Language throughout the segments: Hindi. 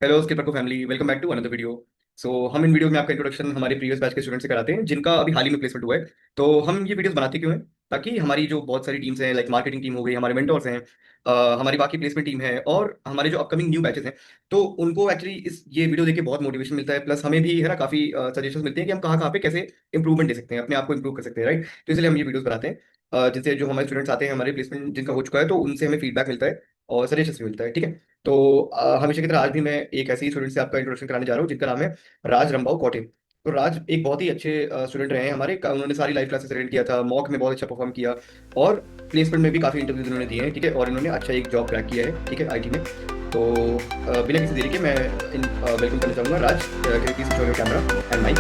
हेलो स्किपर को family, welcome back to another video. हम इन वीडियो में आपका इंट्रोडक्शन हमारे प्रीवियस बैच के स्टूडेंट से कराते हैं जिनका अभी हाल ही में प्लेसमेंट हुआ है। तो हम ये वीडियोस बनाते क्यों हैं? ताकि हमारी जो बहुत सारी टीम्स हैं, लाइक मार्केटिंग टीम हो गई, हमारे मेंटर्स हैं, हमारी बाकी प्लेसमेंट टीम है, और हमारे जो अपकमिंग न्यू बैचेस हैं, तो उनको एक्चुअली इस ये वीडियो देख के बहुत मोटिवेशन मिलता है। प्लस हमें भी है ना काफ़ी सजेशन मिलते हैं कि हम कहाँ कहाँ पे कैसे इंप्रूवमेंट दे सकते हैं, अपने आप को इंप्रूव कर सकते हैं, राइट। तो इसलिए हम ये वीडियोस बनाते हैं, जिनसे जो हमारे स्टूडेंट्स आते हैं, हमारे प्लेसमेंट जिनका हो चुका है, तो उनसे हमें फीडबैक मिलता है और सजेशन भी मिलता है, ठीक है। तो हमेशा की तरह आज भी मैं एक ऐसे ही स्टूडेंट से आपका इंट्रोडक्शन कराने जा रहा हूँ जिनका नाम है राज रंबाऊ कौटे। तो राज एक बहुत ही अच्छे स्टूडेंट रहे हैं हमारे, उन्होंने सारी लाइव क्लासेस अटेंड किया था, मॉक में बहुत अच्छा परफॉर्म किया, और प्लेसमेंट में भी काफ़ी इंटरव्यूज उन्होंने दिए हैं, ठीक है। और इन्होंने अच्छा एक जॉब क्रैक किया है, ठीक है, आईटी में। तो बिना किसी देरी के मैं वेलकम करना चाहूँगा Raj. Please show your camera and mic.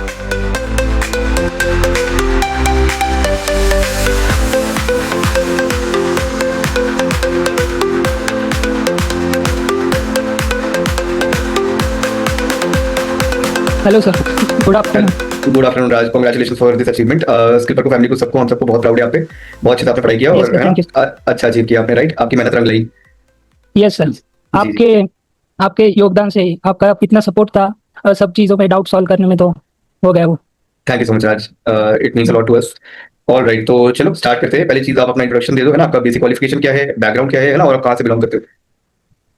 Hello sir, good afternoon. Good afternoon Raj, congratulation for this achievement. Skipper को फैमिली को सबको हम सबको बहुत प्राउड है आप पे। बहुत अच्छे से आपने पढ़ाई किया यस और सर, है ना थैंक यू। अच्छा अचीव किया आपने, राइट। आपकी मेहनत रंग लाई। यस सर, जी जी। आपके आपके योगदान से ही, आपका इतना सपोर्ट था सब चीज़ों में डाउट सॉल्व करने में, तो हो गया वो। Thank you so much Raj, it means a lot to us. All right, तो चलो स्टार्ट करते हैं। पहली चीज आप अपना इंट्रोडक्शन दे दो, है ना, आपका बेसिक क्वालिफिकेशन क्या है, बैकग्राउंड क्या है ना, और आप कहाँ से बिलोंग करते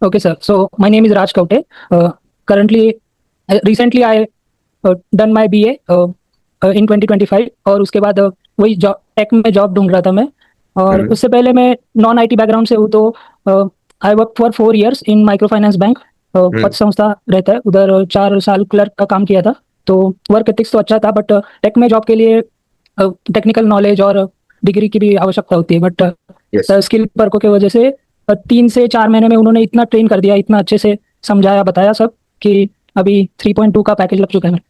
okay sir, so my name is Raj Kavathe. Currently recently I done my BA इन 2025, और उसके बाद वही जॉब टेक में जॉब ढूंढ रहा था मैं। और हो? उससे पहले मैं नॉन आईटी बैकग्राउंड से हूँ, तो I work for 4 years in micro finance bank. Hmm. पत संस्था रहता है उधर, 4 साल क्लर्क का काम किया था। तो वर्क एथिक्स तो अच्छा था, बट टेक में जॉब के लिए टेक्निकल नॉलेज और डिग्री की भी आवश्यकता होती है। But yes. स्किल पर्कों की वजह से 3 से 4 महीने में उन्होंने इतना ट्रेन कर दिया, इतना अच्छे से समझाया बताया सब, कि अभी 3.2 का पैकेज लग चुका है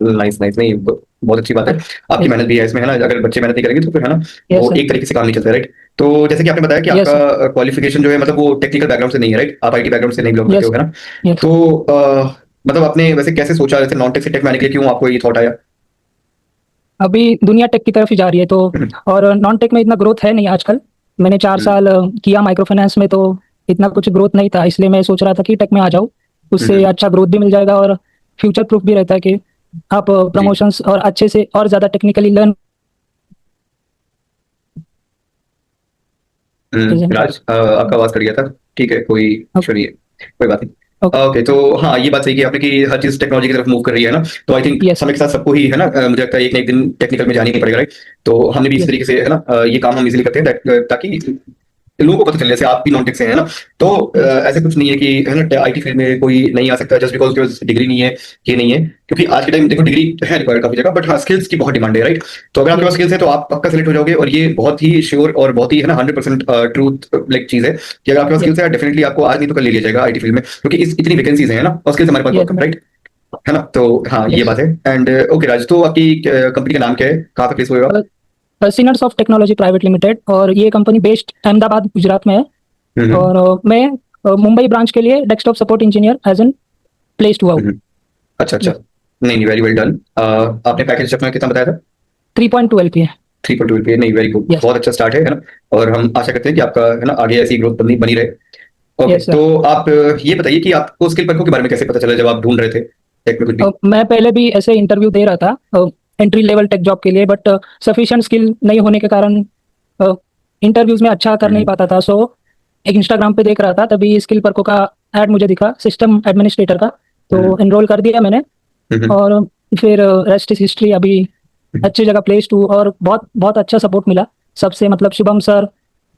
नाइस नाइस, नहीं बहुत अच्छी बात है। आपकी मेरा। मेहनत भी है इसमें, है ना। अगर बच्चे मेहनत नहीं करेंगे तो फिर है ना, यस वो सर। एक तरीके से काम नहीं चलता है, राइट। तो जैसे कि आपने बताया कि यस सर। आपका क्वालिफिकेशन जो है, मतलब वो टेक्निकल बैकग्राउंड से नहीं है, राइट। आप आईटी बैकग्राउंड से नहीं बिलोंग करते यस हो, है ना। यस। तो मतलब आपने वैसे कैसे सोचा, जैसे नॉन टेक से टेक में आने के लिए क्यों आपको ये थॉट आया? अभी दुनिया टेक की तरफ ही जा रही है, तो हम्म। और नॉन टेक में इतना ग्रोथ है नहीं आजकल। मैंने 4 साल किया माइक्रो फाइनेंस में, तो इतना कुछ ग्रोथ नहीं था, इसलिए मैं सोच रहा था कि टेक में आ जाऊँ। उससे हम्म। अच्छा ग्रोथ भी मिल जाएगा, और फ्यूचर प्रूफ भी रहता है कि आप जी। प्रमोशंस और अच्छे से और ज़्यादा टेक्निकली लर्न। राज, आपका आवाज कट गया था। ठीक है, कोई इशू नहीं है, कोई बात नहीं। ओके। ओके, तो हाँ, ये बात सही कि आपने कि हर चीज टेक्नोलॉजी की तरफ मूव कर रही है ना। तो आई थिंक यस समय के साथ सबको ही है ना, मुझे लगता है एक ना एक दिन टेक्निकल में जाना ही पड़ेगा, राइट। तो हमने भी इसी यस तरीके से है ना, ये काम हम इजीली करते हैं ताकि लोगों को पता चले, जैसे आप भी नॉन टेक से हैं, है ना। तो यस ऐसे कुछ नहीं है कि है ना आईटी फील्ड में कोई नहीं आ सकता जस्ट बिकॉज उसके पास डिग्री नहीं है, ये नहीं है। क्योंकि आज के टाइम देखो डिग्री है रिक्वायर्ड काफी जगह, बट हाँ स्किल्स की बहुत डिमांड है, राइट। तो अगर आपके पास यस स्किल्स है तो आप पक्का सेलेक्ट हो जाओगे, और ये बहुत ही श्योर और बहुत ही है ना 100% ट्रूथ लाइक चीज है कि अगर आपके पास यस स्किल्स है डेफिनेटली आपको आज नहीं तो कल ले लिया जाएगा आईटी फील्ड में, क्योंकि इतनी वैकेंसीज है ना, और स्किल्स हमारे पास बहुत यस कम, राइट, है ना। तो हाँ ये यस। बात है। एंड ओके राज, तो आपकी कंपनी का नाम क्या है, कहाँ पे प्लेस हुए हो आप? Sinners of technology private limited, और ये कंपनी बेस्ड अहमदाबाद गुजरात में है। हम्म। और मैं मुंबई ब्रांच के लिए desktop support engineer as an placed हुआ हूँ। हम्म। अच्छा अच्छा। यस। नहीं नहीं, वेरी वेल डन। आपने पैकेज अपना कितना बताया था? 3.2 LPA। 3.2 रुपये, नहीं वेरी गुड, यस। बहुत अच्छा स्टार्ट है ना। और हम आशा करते हैं कि आपका है ना आगे ऐसी ग्रोथ बनी बनी रहे। Okay, yes sir. तो आप ये बताइए कि आपको स्किल पर्कों के बारे में कैसे पता चला जब आप ढूंढ रहे थे टेक में कुछ भी? मैं पहले भी ऐसे इंटरव्यू दे रहा था एंट्री लेवल टेक जॉब के लिए, बट सफिशिएंट स्किल नहीं होने के कारण इंटरव्यूज में अच्छा कर नहीं हम्म। पाता था। सो एक इंस्टाग्राम पे देख रहा था, तभी स्किल पर्को का ऐड मुझे दिखा, सिस्टम एडमिनिस्ट्रेटर का। हम्म। तो एनरोल कर दिया मैंने, हम्म। और फिर रेस्ट इज हिस्ट्री। अभी अच्छी जगह प्लेस्ड हूँ, और बहुत बहुत अच्छा सपोर्ट मिला सबसे, मतलब शुभम सर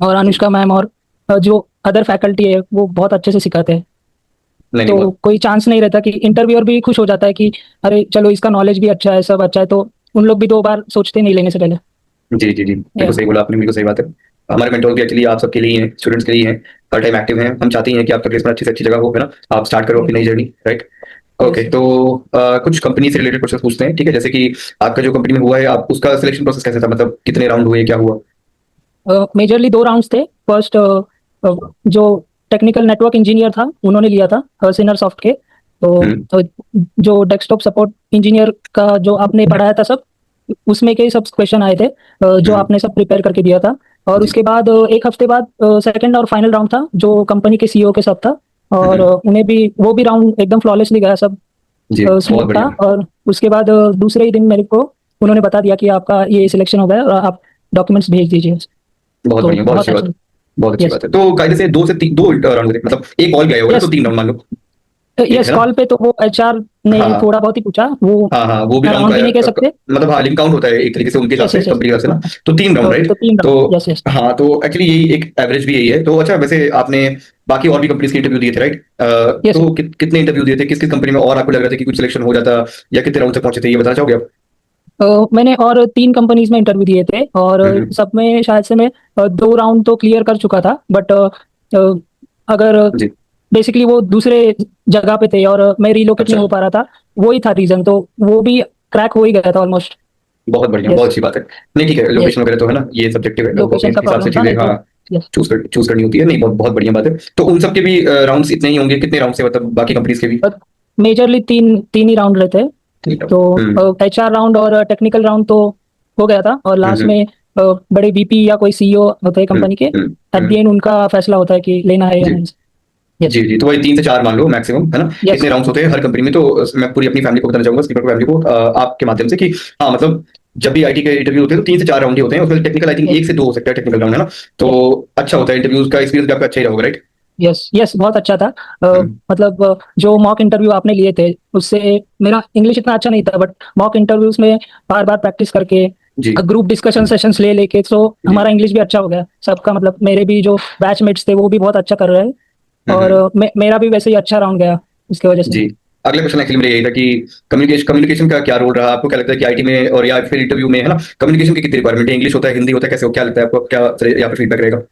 और जी। अनुष्का मैम, और जो अदर फैकल्टी है वो बहुत अच्छे से सिखाते हैं। नहीं नहीं, तो बहुत। कोई चांस नहीं रहता कि इंटरव्यूअर भी खुश हो जाता है कि अरे चलो इसका नॉलेज भी अच्छा है, सब अच्छा है, तो उन लोग भी 2 बार सोचते नहीं लेने से पहले। जी जी जी, बिल्कुल या सही बोला आपने, बिल्कुल सही बात है। हमारे मेंटोर भी एक्चुअली आप सबके लिए हैं, स्टूडेंट्स के लिए हैं, हर टाइम एक्टिव हैं। हम चाहते हैं कि आपका प्लेसमेंट अच्छी से अच्छी जगह हो, है ना, आप स्टार्ट करो अपनी नई जर्नी, राइट। Okay, yes. तो कुछ कंपनी से रिलेटेड क्वेश्चन पूछते हैं, ठीक है। जैसे कि आपका जो कंपनी में हुआ है, आप उसका सिलेक्शन प्रोसेस कैसे था, मतलब कितने राउंड हुए, क्या हुआ? मेजरली 2 राउंड्स थे। फर्स्ट जो टेक्निकल नेटवर्क इंजीनियर था उन्होंने लिया था सिनर सॉफ्ट के। तो हम्म। जो डेस्कटॉप सपोर्ट इंजीनियर का जो आपने पढ़ाया था सब, उसमें के सब क्वेश्चन आए थे जो हम्म। आपने सब प्रिपेयर करके दिया था। और जी उसके बाद एक हफ्ते बाद सेकंड और फाइनल राउंड था जो कंपनी के सीईओ के साथ था। और हम्म, उन्हें भी वो भी राउंड एकदम फ्लॉलेसली गया, सब जी बहुत स्मूथ था। बढ़िया। और उसके बाद दूसरे ही दिन मेरे को उन्होंने बता दिया कि आपका ये सिलेक्शन हो गया है और आप डॉक्यूमेंट्स भेज दीजिए। बहुत तो बढ़िया, बहुत बहुत अच्छी अच्छा। बात। बहुत अच्छी यस। बात है। तो कायदे से दो से तीन, दो राउंड थे, मतलब एक कॉल गया होगा ना, यस। तो तीन राउंड मान लो। एक यस, है ना। कॉल पे तो वो एचआर ने हाँ थोड़ा बहुत ही पूछा, वो हाँ हाँ, वो भी राउंड का राउंड भी नहीं कह सकते। मतलब हाँ, लिंक काउंट होता है एक तरीके से उनके हिसाब यस से, यस यस। कंपनी के हिसाब से ना। तो तीन राउंड, तो राइट। 3 राउंड। तो यस यस। हाँ, तो एक्चुअली यही एक एवरेज भी यही है। तो अच्छा, वैसे आपने बाकी और भी कंपनीज के इंटरव्यू दिए थे, राइट। यस। तो कितने इंटरव्यू दिए थे, किस किस कंपनी में, और आपको लग रहा था कि कुछ सिलेक्शन हो जाता, या कितने राउंड तक पहुंचे थे, ये बताना चाहोगे आप। मैंने और 3 कंपनीज में इंटरव्यू दिए थे और हम्म, सब में शायद से मैं 2 राउंड तो क्लियर कर चुका था, बट अगर जी बेसिकली वो दूसरे जगह पे थे और मैं रिलोकेट अच्छा, नहीं हो पा रहा था, वही था रीजन। तो वो भी क्रैक हो ही गया था ऑलमोस्ट। बहुत बढ़िया, बहुत यस। अच्छी बात है। नहीं ठीक है, यस। लोकेशन वगैरह तो है ना, ये सब्जेक्टिव है, लोगों के लोकेशन का हिसाब से प्रॉब्लम था, चीजें नहीं हाँ तो। यस। चूज करनी होती है। नहीं, बहुत बहुत बढ़िया बात है। तो उन सब के भी राउंड्स इतने ही होंगे, कितने राउंड से, मतलब बाकी कंपनीज के भी। मेजरली तीन तीन ही राउंड रहते हैं। ठीक है। तो एचआर राउंड और टेक्निकल राउंड तो हो गया था, और लास्ट हम्म में बड़े वीपी या कोई सीईओ होते हैं हम्म कंपनी के, हम्म एट द हम्म, एंड उनका फैसला होता है कि लेना है या जी नहीं। यस। जी जी। तो वही 3 से 4 मान लो मैक्सिमम, है ना। यस। इतने राउंड्स होते हैं हर कंपनी में। तो मैं पूरी अपनी फैमिली को बताना चाहूंगा, स्लीपर फैमिली को, आपके माध्यम से, कि हाँ मतलब जब भी आईटी के इंटरव्यू होते हैं तो 3 से 4 राउंड ही होते हैं। उसमें टेक्निकल आई थिंक यस। 1 से 2 हो सकता है, टेक्निकल राउंड, है ना। तो यस। अच्छा होता है, इंटरव्यूज का एक्सपीरियंस भी आपका अच्छा ही रहोगा, राइट। यस। यस, बहुत अच्छा था। हम्म, मतलब जो मॉक इंटरव्यू आपने लिए थे उससे मेरा इंग्लिश इतना अच्छा नहीं था, बट मॉक इंटरव्यूज में बार बार प्रैक्टिस करके, जी ग्रुप डिस्कशन सेशंस ले लेके, तो जी। हमारा इंग्लिश भी अच्छा हो गया सबका। मतलब मेरे भी जो बैचमेट्स थे वो भी बहुत अच्छा कर रहे हैं। और हम्म, मेरा भी वैसे ही अच्छा राउंड गया इसकी वजह से। जी। अगला क्वेश्चन एक्चुअली मेरा यही था कि कम्युनिकेशन कम्युनिकेशन का क्या रोल रहा, आपको क्या लगता है कि आईटी में और या फिर इंटरव्यू में, है ना, कम्युनिकेशन की कितनी रिक्वायरमेंट है, इंग्लिश होता है, हिंदी होता है, कैसे हो, क्या लगता है आपको, क्या या फिर फीडबैक रहेगा।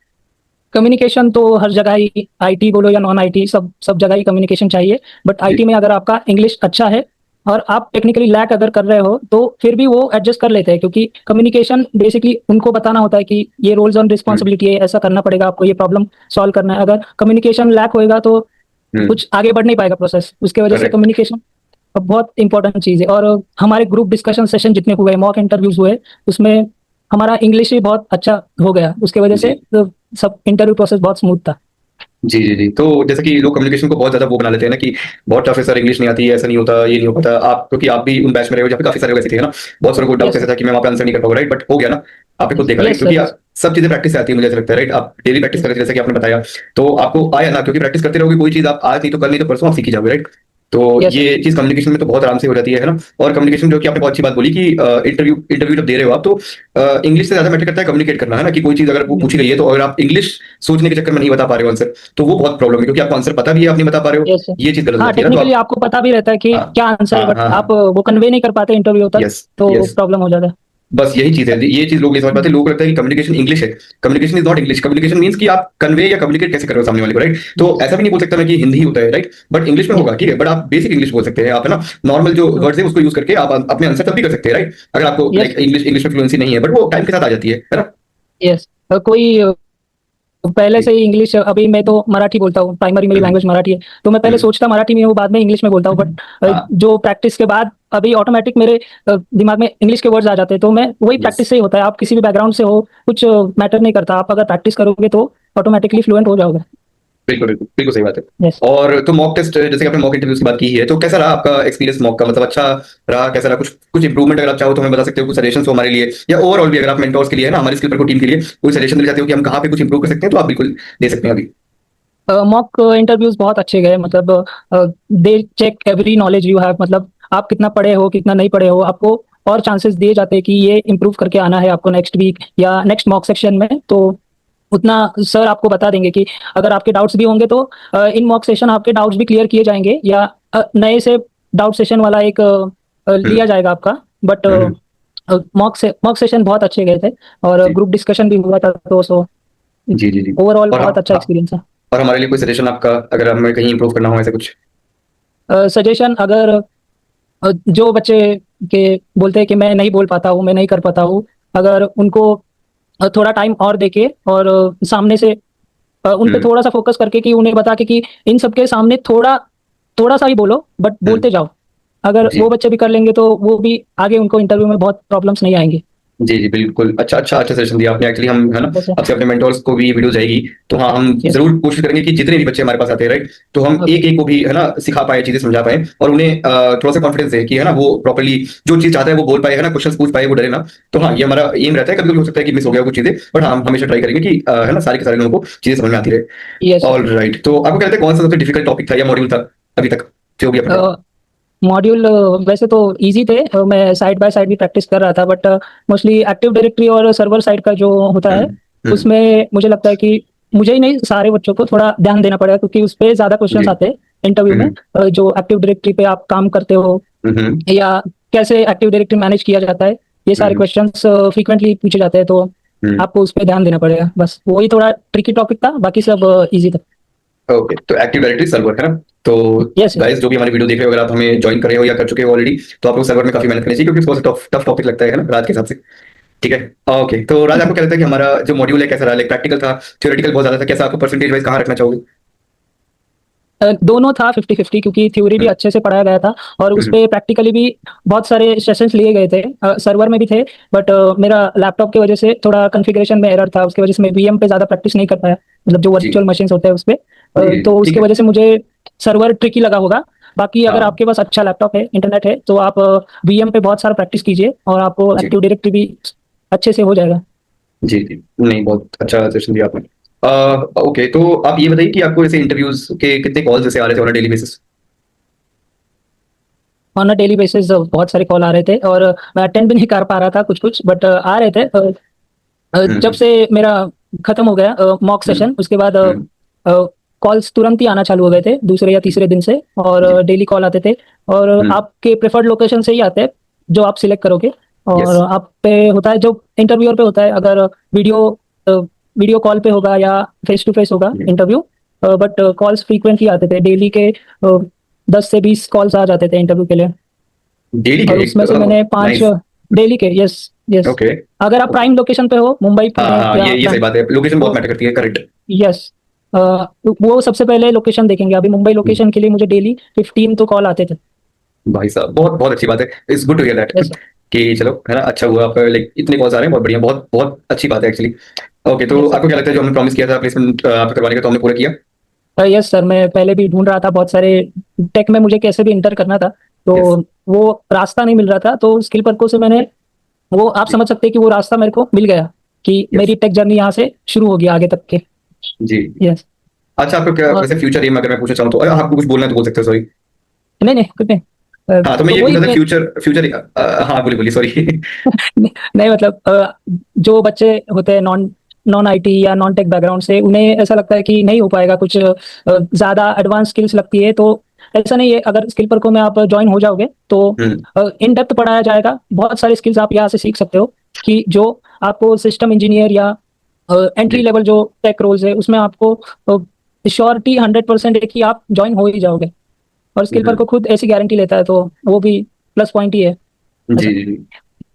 कम्युनिकेशन तो हर जगह ही, आईटी बोलो या नॉन आईटी, सब सब जगह ही कम्युनिकेशन चाहिए। बट जी आईटी में अगर आपका इंग्लिश अच्छा है और आप टेक्निकली लैक अगर कर रहे हो तो फिर भी वो एडजस्ट कर लेते हैं, क्योंकि कम्युनिकेशन बेसिकली उनको बताना होता है कि ये रोल्स ऑन हम्म रिस्पॉन्सिबिलिटी है, ऐसा करना पड़ेगा आपको, ये प्रॉब्लम सॉल्व करना है। अगर कम्युनिकेशन लैक होएगा तो हम्म, कुछ आगे बढ़ नहीं पाएगा प्रोसेस, उसके वजह से करेक्ट। कम्युनिकेशन बहुत इंपॉर्टेंट चीज़ है। और हमारे ग्रुप डिस्कशन सेशन जितने हुए, मॉक इंटरव्यूज हुए, उसमें हमारा इंग्लिश भी बहुत अच्छा हो गया, उसके वजह से जी सब इंटरव्यू प्रोसेस बहुत स्मूथ था। जी जी जी। तो जैसे कि लोग कम्युनिकेशन को बहुत ज्यादा वो बना लेते हैं ना, कि बहुत टफ है सर, इंग्लिश नहीं आती है, ऐसा नहीं होता, ये नहीं हो पाता। आप क्योंकि आप भी उन बैच में रहे हो जहाँ पे काफी सारे लोग ऐसे थे ना, बहुत सारे को डाउट यस ऐसा था कि मैं वहाँ पे आंसर नहीं कर पाऊंगा, राइट। बट हो गया ना, आपने खुद देखा, राइट, यस सर। क्योंकि यस। सब चीजें प्रैक्टिस से आती है, मुझे ऐसा लगता है, राइट। आप डेली प्रैक्टिस यस। कर रहे थे जैसे कि आपने बताया, तो आपको आया ना, क्योंकि प्रैक्टिस करते रहोगे कोई चीज, आप आज नहीं तो कल, नहीं तो परसों आप सीखी जाओगे, राइट। तो यस ये सर। चीज कम्युनिकेशन में तो बहुत आराम से हो जाती है ना। और कम्युनिकेशन जो कि आपने बहुत अच्छी बात बोली कि इंटरव्यू इंटरव्यू जब दे रहे हो आप, तो इंग्लिश से ज्यादा मैटर करता है कम्युनिकेट करना, है ना, कि कोई चीज अगर वो पूछी गई है, तो अगर आप इंग्लिश सोचने के चक्कर में नहीं बता पा रहे हो आंसर, तो वो बहुत प्रॉब्लम है, क्योंकि आपको आंसर पता भी है, आप नहीं बता पा रहे हो, यस सर। ये चीज गलत हो हाँ, जाती है ना। तो टेक्निकली आप आपको पता भी रहता है कि हाँ क्या आंसर है, हाँ बट हाँ आप हाँ, वो कन्वे नहीं कर पाते इंटरव्यू तक, यस तो यस। प्रॉब्लम हो जाता है। बस यही चीज है, ये चीज लोग नहीं समझ पाते। लोगों को लगता है कि कम्युनिकेशन इंग्लिश है। Communication is not English. Communication means कि आप कन्वे या कम्युनिकेट कैसे कर रहे हो सामने वाले को, राइट। तो यस। ऐसा भी नहीं बोल सकता मैं कि हिंदी होता है, राइट, बट इंग्लिश में यस। होगा, ठीक है, बट आप बेसिक इंग्लिश बोल सकते हैं, आप, है ना, नॉर्मल जो वर्ड्स है उसको यूज करके आप अपने आंसर तब भी कर सकते हैं, राइट, अगर आपको यस। लाइक इंग्लिश इंग्लिश में फ्लुएंसी नहीं है, बट वो टाइम के साथ आ जाती है ना। यस। कोई पहले जी से ही इंग्लिश, अभी मैं तो मराठी बोलता हूँ, प्राइमरी मेरी हम्म लैंग्वेज मराठी है, तो मैं पहले हम्म, सोचता मराठी में हूँ, बाद में इंग्लिश में बोलता हूँ। बट हाँ जो प्रैक्टिस के बाद अभी ऑटोमेटिक मेरे दिमाग में इंग्लिश के वर्ड्स आ जाते हैं, तो मैं वही यस। प्रैक्टिस से ही होता है। आप किसी भी बैकग्राउंड से हो, कुछ मैटर नहीं करता, आप अगर प्रैक्टिस करोगे तो ऑटोमेटिकली फ्लुएंट हो जाओगे। बिल्कुल बिल्कुल बिल्कुल सही बात है। यस। और तो मॉक टेस्ट, जैसे कि आपने मॉक इंटरव्यूज की बात की है, तो कैसा रहा आपका एक्सपीरियंस मॉक का, मतलब अच्छा रहा, कैसा रहा, कुछ कुछ इंप्रूवमेंट अगर आप चाहो तो हमें बता सकते हो, कुछ सजेशन हो हमारे लिए, या ओवरऑल भी अगर आप मेंटोर्स के लिए, है ना, हमारे स्किल पर टीम के लिए कोई सजेशन देना चाहते हो कि हम कहाँ पे कुछ इंप्रूव कर सकते हैं, तो आप बिल्कुल दे सकते हैं अभी। मॉक इंटरव्यूज बहुत अच्छे गए, मतलब they check every knowledge you have, मतलब आप कितना पढ़े हो कितना नहीं पढ़े हो, आपको और चांसेस दिए जाते हैं कि ये इम्प्रूव करके आना है आपको नेक्स्ट वीक या नेक्स्ट मॉक सेक्शन में। तो उतना सर आपको बता देंगे कि अगर आपके डाउट्स भी होंगे तो इन मॉक सेशन आपके डाउट्स भी क्लियर किए जाएंगे, या नए से डाउट सेशन वाला एक हम्म लिया जाएगा आपका। बट हम्म, मॉक सेशन बहुत अच्छे गए थे, और जी ग्रुप डिस्कशन भी हुआ था, तो सो जी जी जी। ओवरऑल और बहुत हम अच्छा हाँ, एक्सपीरियंस है। और हमारे लिए कोई सजेशन आपका, अगर हमें कहीं इंप्रूव करना हो ऐसा कुछ। सजेशन, अगर जो बच्चे के बोलते हैं कि मैं नहीं बोल पाता हूँ, मैं नहीं कर पाता हूँ, अगर उनको थोड़ा टाइम और देके और सामने से उन पे हम्म थोड़ा सा फोकस करके, कि उन्हें बता कि इन सबके सामने थोड़ा थोड़ा सा ही बोलो, बट हम्म, बोलते जाओ। अगर वो जी बच्चे भी कर लेंगे तो वो भी आगे उनको इंटरव्यू में बहुत प्रॉब्लम्स नहीं आएंगी। जी जी बिल्कुल, अच्छा अच्छा अच्छा सजेशन दिया आपने एक्चुअली। हम है ना, जैसे अब से अपने मेंटोर्स को भी वीडियो जाएगी तो हाँ, हम यस। जरूर कोशिश करेंगे कि जितने भी बच्चे हमारे पास आते हैं, राइट, तो हम ओके। एक एक को भी है ना सिखा पाए, चीजें समझा पाए, और उन्हें थोड़ा सा कॉन्फिडेंस दे कि है ना वो प्रॉपर्ली जो चीज चाहता है वो बोल पाए, है ना, क्वेश्चंस पूछ पाए, वो डरे ना। तो हाँ, ये हमारा एम रहता है। कभी कभी हो सकता है कि मिस हो गया कुछ चीजें, बट हाँ, हम हमेशा ट्राई करेंगे कि है ना सारे के सारे लोगों को चीजें समझ में आती रहे। यस ऑल राइट, तो आपको क्या लगता है कौन सा सबसे डिफिकल्ट टॉपिक था या मॉड्यूल था अभी तक जो भी आपने पढ़ा? सर, मॉड्यूल वैसे तो इजी थे। मैं साइड बाय साइड भी प्रैक्टिस कर रहा था, बट मोस्टली एक्टिव डायरेक्टरी और सर्वर साइड का जो होता है, हम्म हम्म उसमें मुझे लगता है कि मुझे ही नहीं, सारे बच्चों को थोड़ा ध्यान देना पड़ेगा, क्योंकि उस पे ज़्यादा जी क्वेश्चंस आते हैं इंटरव्यू में। हम्म जो एक्टिव डायरेक्टरी पे आप काम करते हो, हम्म या कैसे एक्टिव डायरेक्टरी मैनेज किया जाता है, ये सारे हम्म क्वेश्चंस फ्रीक्वेंटली पूछे जाते हैं। तो हम्म आपको उस पर ध्यान देना पड़ेगा, बस वही थोड़ा ट्रिकी टॉपिक था, बाकी सब इजी था। ओके, तो एक्टिव डायरेक्टरी सर्वर है ना। तो यस यस। गाइस, जो भी हमारी वीडियो देख रहे हो, अगर आप हमें ज्वाइन कर रहे हो या कर चुके हो ऑलरेडी, तो आपको सर्वर में काफी मेहनत करनी चाहिए, क्योंकि थोड़ा सा टफ टफ टॉपिक लगता है ना राज के हिसाब से। ठीक है। ओके, तो राज, आपको क्या लगता है कि हमारा जो मॉड्यूल है कैसा रहा? लाइक प्रैक्टिकल था, थ्योरेटिकल बहुत ज्यादा था, कैसा? आपको परसेंटेज वाइज कहाँ रखना चाहोगे? दोनों था 50-50, क्योंकि थ्योरी भी हम्म अच्छे से पढ़ाया गया था और उस हम्म पे प्रैक्टिकली भी बहुत सारे सेशंस लिए गए थे। सर्वर में भी थे, बट मेरा लैपटॉप की वजह से थोड़ा कॉन्फ़िगरेशन में एरर था, उसकी वजह से मैं वीएम पे ज़्यादा प्रैक्टिस नहीं कर पाया, मतलब जो जी वर्चुअल मशीन्स होते हैं उस पे। जी तो ठीक उसकी है। वजह से मुझे सर्वर ट्रिकी लगा होगा। बाकी अगर हाँ आपके पास अच्छा लैपटॉप है, इंटरनेट है, तो आप वीएम पे बहुत सारा प्रैक्टिस कीजिए और आपको जी एक्टिव डायरेक्टरी भी अच्छे से हो जाएगा। जी जी, नहीं, बहुत अच्छा सेशन दिया आपने। ओके, तो आप ये बताइए कि आपको ऐसे इंटरव्यूज के कितने कॉल्स जैसे आ रहे थे on daily basis? On a daily basis बहुत सारे कॉल आ रहे थे, और मैं अटेंड भी नहीं कर पा रहा था कुछ कुछ, बट आ रहे थे। जब हम्म से मेरा खत्म हो गया मॉक हम्म सेशन, उसके बाद हम्म कॉल्स तुरंत ही आना चालू हो गए थे, दूसरे या तीसरे दिन से, और जी डेली कॉल आते थे। और हम्म आपके प्रेफर्ड लोकेशन से ही आते हैं, जो आप सिलेक्ट करोगे। और यस आप पे होता है, जो इंटरव्यूअर पे होता है, अगर वीडियो वीडियो कॉल पे होगा या फेस टू फेस होगा इंटरव्यू। बट कॉल्स फ्रीक्वेंटली आते थे, डेली के 10 से 20 कॉल्स आ जाते थे इंटरव्यू के लिए। डेली के और एक? उसमें से मैंने 5 नाइस। डेली के। Yes yes. ओके अगर आप ओके, प्राइम लोकेशन पे हो, मुंबई हाँ पुणे हाँ, या ये सही बात है, लोकेशन बहुत तो मैटर करती है, करेक्ट। यस, वो सबसे पहले लोकेशन देखेंगे। अभी मुंबई लोकेशन के लिए मुझे डेली 15 तो कॉल आते थे। भाई साहब, बहुत बहुत अच्छी बात है। It's good to hear that yes कि चलो है ना, अच्छा हुआ आपका, लाइक इतने कॉल्स आ रहे हैं, बहुत बढ़िया, बहुत बहुत अच्छी बात है एक्चुअली। ओके, तो यस आपको क्या लगता है जो हमने प्रॉमिस किया था प्लेसमेंट आपको करवाने का, तो हमने पूरा किया? यस सर, मैं पहले भी ढूंढ रहा था बहुत सारे, टेक में मुझे कैसे भी इंटर करना था, तो यस वो रास्ता नहीं मिल रहा था। तो स्किल पर्को से मैंने, वो आप जी समझ सकते हैं कि वो रास्ता मेरे को मिल गया, कि यस मेरी टेक जर्नी यहाँ से शुरू होगी आगे तक के। जी। यस। अच्छा, आपको क्या और वैसे फ्यूचर एम अगर मैं पूछना चाहूँ तो, आपको कुछ बोलना है तो बोल सकते हो, सॉरी। नहीं नहीं कुछ नहीं। हाँ, तो मैं तो ये वही पूछना था, फ्यूचर फ्यूचर, हाँ बोलिए बोलिए, सॉरी। नहीं मतलब जो बच्चे होते हैं नॉन नॉन आईटी या नॉन टेक बैकग्राउंड से, उन्हें ऐसा लगता है कि नहीं हो पाएगा कुछ, ज्यादा एडवांस स्किल्स लगती है। तो ऐसा नहीं है, अगर स्किल पर को में आप ज्वाइन हो जाओगे तो हम्म इन डेप्थ पढ़ाया जाएगा। बहुत सारे स्किल्स आप यहाँ से सीख सकते हो, कि जो आपको सिस्टम इंजीनियर या एंट्री जी लेवल जो टेक रोल्स है, उसमें आपको श्योरिटी 100% है कि आप ज्वाइन हो ही जाओगे। और स्किल पर हम्म को खुद ऐसी गारंटी लेता है, तो वो भी प्लस पॉइंट ही है। जी ऐसा। जी जी।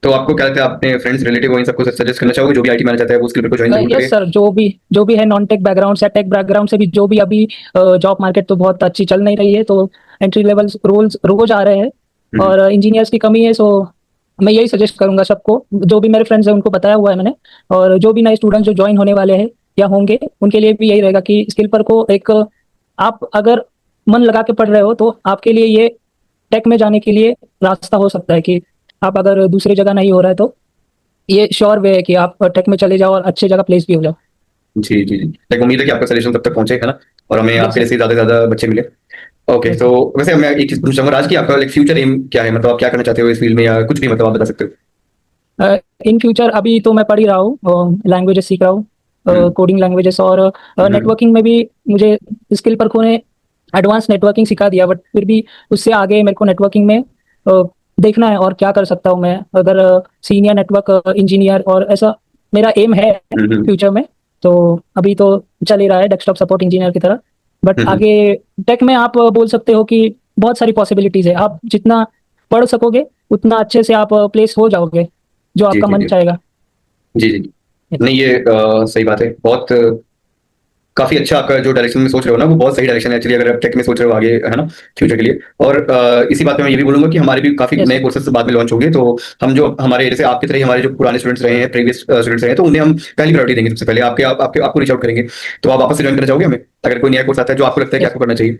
तो आपको क्या लगता है, अपने फ्रेंड्स रिलेटिव को इन सबको सजेस्ट करना चाहोगे जो भी आईटी में आना चाहता है, वो स्किल को ज्वाइन जरूर करे? यस सर, जो भी है नॉन टेक बैकग्राउंड या टेक बैकग्राउंड से भी, जो भी अभी जॉब मार्केट तो बहुत अच्छी चल नहीं रही है, तो एंट्री लेवल रोल्स रोज आ रहे हैं हम्म और इंजीनियर्स की कमी है। सो मैं यही सजेस्ट करूंगा सबको, जो भी मेरे फ्रेंड्स हैं उनको बताया हुआ है मैंने। और जो भी नए स्टूडेंट्स जो ज्वाइन होने वाले हैं या होंगे, उनके लिए भी यही रहेगा कि स्किल पर को एक, आप अगर मन लगा के पढ़ रहे हो, तो आपके लिए ये टेक में जाने के लिए रास्ता हो सकता है। कि आप अगर दूसरी जगह नहीं हो रहा है, तो ये श्योर वे है कि आप टेक में चले जाओ और अच्छी जगह प्लेस भी हो जाओ। जी जी जी, लाइक उम्मीद है कि आपका सजेशन तब तक पहुंचे, है ना, और हमें यस आपके सर। जैसे ज्यादा से ज्यादा बच्चे मिले। ओके, यस तो वैसे मैं एक चीज पूछना चाहूंगा राज, की आपका लाइक फ्यूचर एम क्या है? मतलब आप क्या करना चाहते हो इस फील्ड में, या कुछ भी मतलब आप बता सकते हो? सर, इन फ्यूचर अभी तो मैं पढ़ ही रहा हूँ, लैंग्वेजेस सीख रहा हूँ, हम्म कोडिंग लैंग्वेजेस, और हम्म नेटवर्किंग में भी मुझे स्किल पर ने एडवांस नेटवर्किंग सिखा दिया, बट फिर भी उससे आगे मेरे को नेटवर्किंग में देखना है और क्या कर सकता हूँ मैं, अगर सीनियर नेटवर्क इंजीनियर, और ऐसा मेरा एम है हम्म फ्यूचर में। तो अभी तो चल ही रहा है डेस्कटॉप सपोर्ट इंजीनियर की तरह, बट हम्म आगे टेक में आप बोल सकते हो कि बहुत सारी पॉसिबिलिटीज है। आप जितना पढ़ सकोगे, उतना अच्छे से आप प्लेस हो जाओगे, जो जी आपका जी मन जी चाहेगा। जी जी। नहीं, ये सही बात है, बहुत काफी अच्छा आपका जो डायरेक्शन में सोच रहे हो ना, वो बहुत सही डायरेक्शन है एक्चुअली, अगर आप टेक में सोच रहे हो आगे, है ना, फ्यूचर के लिए। और इसी बात में मैं ये भी बोलूंगा कि हमारे भी काफी यस नए सर। कोर्सेज बाद में लॉन्च होंगे, तो हम जो हमारे जैसे आपकी तरह ही हमारे जो पुराने स्टूडेंट्स रहे हैं, प्रीवियस स्टूडेंट्स रहे हैं, तो उन्हें हम पहली प्रायोरिटी देंगे, सबसे पहले आपको रीच आउट करेंगे। तो आप वापस से ज्वाइन करना चाहोगे हमें, अगर कोई नया कोर्स आता है जो आपको लगता है कि यस। आपको करना चाहिए?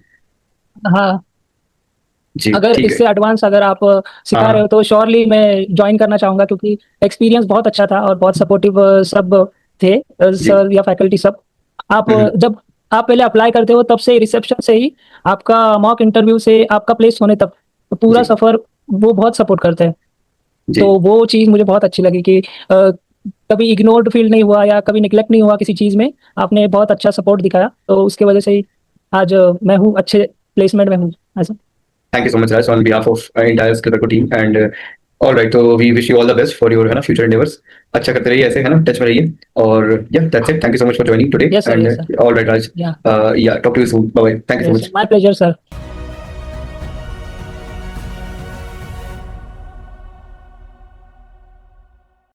हाँ, जी अगर ठीक है। इससे एडवांस अगर आप हाँ सिखा रहे हो हाँ। तो श्योरली मैं ज्वाइन करना चाहूंगा, क्योंकि एक्सपीरियंस बहुत अच्छा था और बहुत सपोर्टिव सब थे, जी। सर या फैकल्टी सब। आप हम्म। जब आप पहले अप्लाई करते हो तब से रिसेप्शन से ही आपका मॉक इंटरव्यू से आपका प्लेस होने तक पूरा जी सफर वो बहुत सपोर्ट करते हैं। जी। तो वो चीज़ मुझे बहुत अच्छी लगी कि कभी इग्नोर्ड फील नहीं हुआ या कभी निग्लेक्ट नहीं हुआ किसी चीज़ में। आपने बहुत अच्छा सपोर्ट दिखाया, तो उसके वजह से ही आज मैं हूँ, अच्छे प्लेसमेंट में हूँ ऐसा। Thank you so much Raj on behalf of entire script team and all right, तो we wish you all the best for your, है ना, फ्यूचर एंडेवर्स। अच्छा करते रहिए ऐसे, है ना, टच में रहिए। और या that's it, thank you so much for joining today yes sir, and yes sir. All right Raj, yeah yeah talk to you soon, bye bye, thank you so yes, much. My pleasure sir.